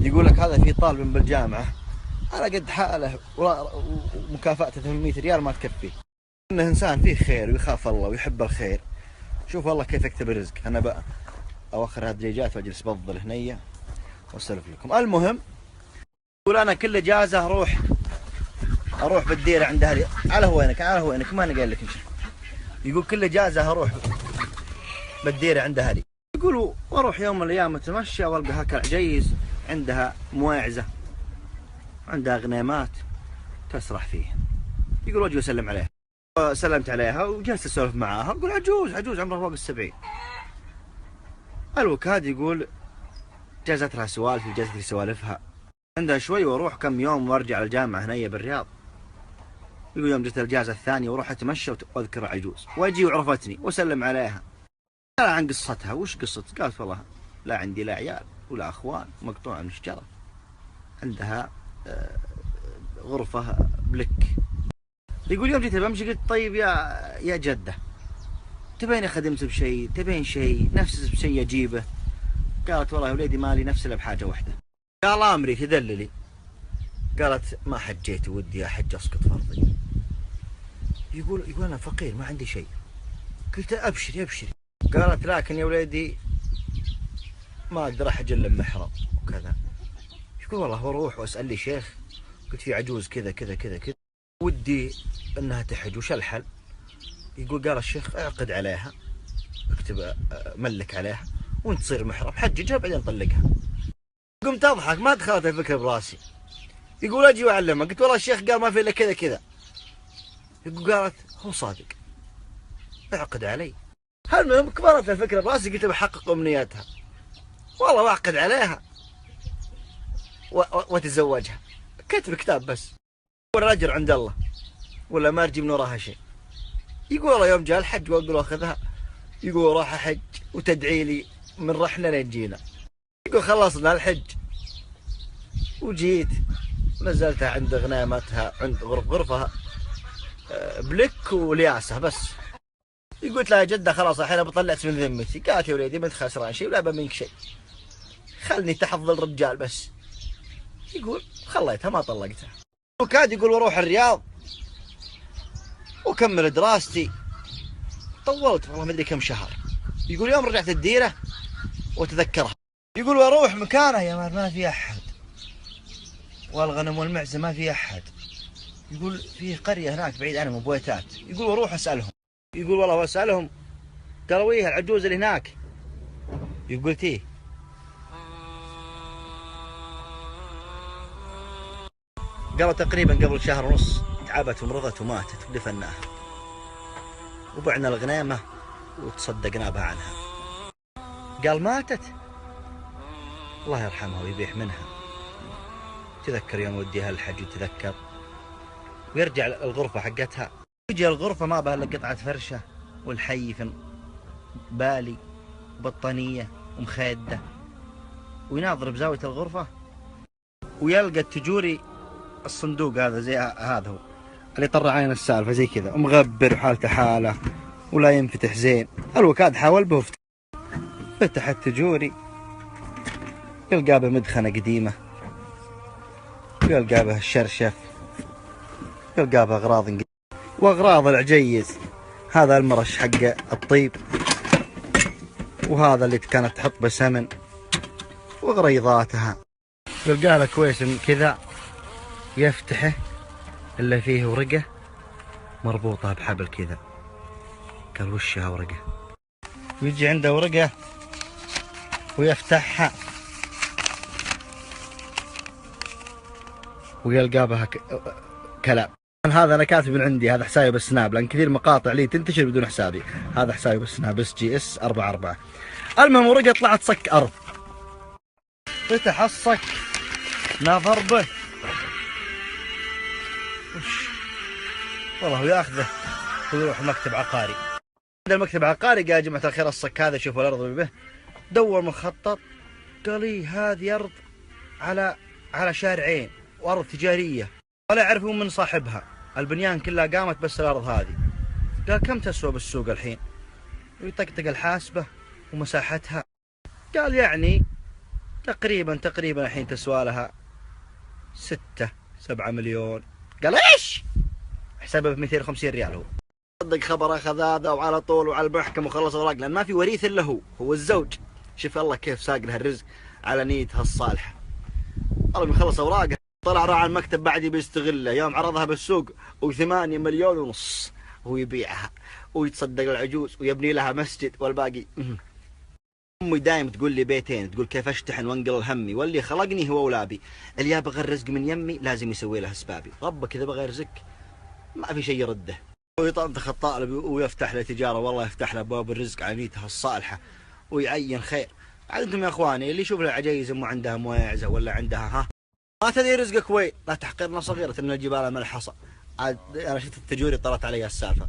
يقول لك هذا في طالب بالجامعة على قد حاله ومكافأته 800 ريال ما تكفيه. انه انسان فيه خير ويخاف الله ويحب الخير. شوف والله كيف يكتب الرزق. انا بقى اواخر هالدجاجات واجلس بفضل هنيه واسولف لكم. المهم يقول انا كل اجازه اروح بالديره عند اهلي. على هوينك ما انا قايل لك. يقول كل اجازه اروح بالديره عند اهلي. يقول واروح يوم من الايام اتمشى والقى هكا عجيز عندها مواعزه، عندها غنيمات تسرح فيه. يقول واجي اسلم عليها. سلمت عليها وجلست اسولف معاها. اقول عجوز عمرها فوق ال70. الوكاد يقول جازت لها سوالف وجازت لي سوالفها. عندها شوي واروح كم يوم وارجع الجامعه هنيه بالرياض. يقول يوم جت الاجازه الثانيه واروح اتمشى واذكر عجوز واجي وعرفتني واسلم عليها. قال عن قصتها. وش قصتك؟ قالت والله لا عندي لا عيال ولا اخوان، مقطوعه من الشجره. عندها غرفه بلك. يقول يوم جيت بمشي قلت طيب يا جده تبين خدمت بشيء، تبين شيء نفس بشيء اجيبه؟ قالت والله يا وليدي مالي نفس الا بحاجه واحده. قال امري تذللي. قالت ما حجيت ودي احج اسقط فرضي. يقول انا فقير ما عندي شيء. قلت ابشري. قالت لكن يا وليدي ما اقدر احج الا بمحرم وكذا. يقول والله بروح واسال لي شيخ. قلت في عجوز كذا كذا كذا كذا ودي انها تحج وش الحل؟ يقول قال الشيخ اعقد عليها، اكتب ملك عليها وانت تصير محرم، حججها بعدين طلقها. قمت اضحك ما دخلت الفكره براسي. يقول اجي واعلمها. قلت والله الشيخ قال ما في الا كذا كذا. يقول قالت هو صادق اعقد علي. المهم كبرت الفكره براسي. قلت بحقق امنياتها والله واعقد عليها واتزوجها. كتب كتاب بس ولا اجر عند الله ولا ما ارجي من وراها شيء. يقول والله يوم جاء الحج واقول اخذها. يقول راح احج وتدعي لي من رحنا لين جينا. يقول خلصنا الحج وجيت نزلتها عند غنامتها عند غرفها بلك ولياسه بس. قلت لها يا جده خلاص الحين بطلعت من ذمتي. قالت يا وليدي ما انت خسران شيء ولا بمنك شيء، خلني تحفظ الرجال بس. يقول خليتها ما طلقتها. وكاد يقول واروح الرياض وكمل دراستي. طولت والله ما ادري كم شهر. يقول يوم رجعت الديره وتذكرها. يقول واروح مكانه يا ما في احد، والغنم والمعزه ما في احد. يقول في قريه هناك بعيد عنهم بويتات. يقول واروح اسالهم. يقول والله واسالهم قالوا ايه العجوز اللي هناك. يقول ايه. قالوا تقريبا قبل شهر ونص تعبت ومرضت وماتت ودفناها وبعنا الغنيمه وتصدقنا بها عنها. قال ماتت الله يرحمها ويبيح منها. تذكر يوم وديها الحج وتذكر ويرجع الغرفه حقتها. يجي الغرفه ما بها الا قطعه فرشه والحي في بالي وبطانيه ومخده. ويناظر بزاويه الغرفه ويلقى التجوري الصندوق هذا زي هذا هو اللي طلع عين السالفه زي كذا ومغبر وحالته حاله ولا ينفتح زين. الوكاد حاول به فتح التجوري يلقى به مدخنه قديمه، يلقى به الشرشف، يلقى به اغراض واغراض العجيز. هذا المرش حق الطيب وهذا اللي كانت تحط بسمن وغريضاتها. يلقى له كويس كذا يفتحه اللي فيه ورقه مربوطه بحبل كذا. قال وشها ورقه. ويجي عنده ورقه ويفتحها ويلقى بها كلام. هذا انا كاتب من عندي، هذا حسابي بالسناب لان كثير مقاطع لي تنتشر بدون حسابي. هذا حسابي بالسناب SGS 44. المهم ورقه طلعت صك ارض. فتح الصك نظر به والله ياخذه ويروح مكتب عقاري. عند المكتب العقاري قال يا جماعه الخير الصك هذا شوفوا الارض اللي به. دور مخطط قال لي هذه ارض على شارعين وارض تجاريه ولا يعرفون من صاحبها. البنيان كلها قامت بس الارض هذه. قال كم تسوى بالسوق الحين؟ ويطقطق الحاسبه ومساحتها. قال يعني تقريبا الحين تسوى لها 6-7 مليون. قال ايش؟ حسبه ب 250 ريال هو. صدق خبر اخذ هذا وعلى طول وعلى المحكمة وخلص اوراق، لان ما في وريث الا هو الزوج. شوف الله كيف ساق له الرزق على نيتها الصالحة. الله بيخلص اوراقه، طلع راح على المكتب بعد بيستغله، يوم عرضها بالسوق و8 مليون ونص هو يبيعها ويتصدق العجوز ويبني لها مسجد والباقي. امي دايم تقول لي بيتين، تقول كيف اشتحن وانقل همي، واللي خلقني هو ولابي، اللي يبغى الرزق من يمي لازم يسوي له اسبابي، ربك اذا بغى يرزقك ما في شيء يرده. ويطنطخ الطالب ويفتح له تجاره، والله يفتح له ابواب الرزق على نيته الصالحه ويعين خير. عاد انتم يا اخواني اللي يشوف له عجيز مو عندها مويعزه ولا عندها ما تدري رزقك وين، لا تحقرنا صغيره من الجبال ملحصه. عاد انا شفت التجوري طلعت علي السالفه.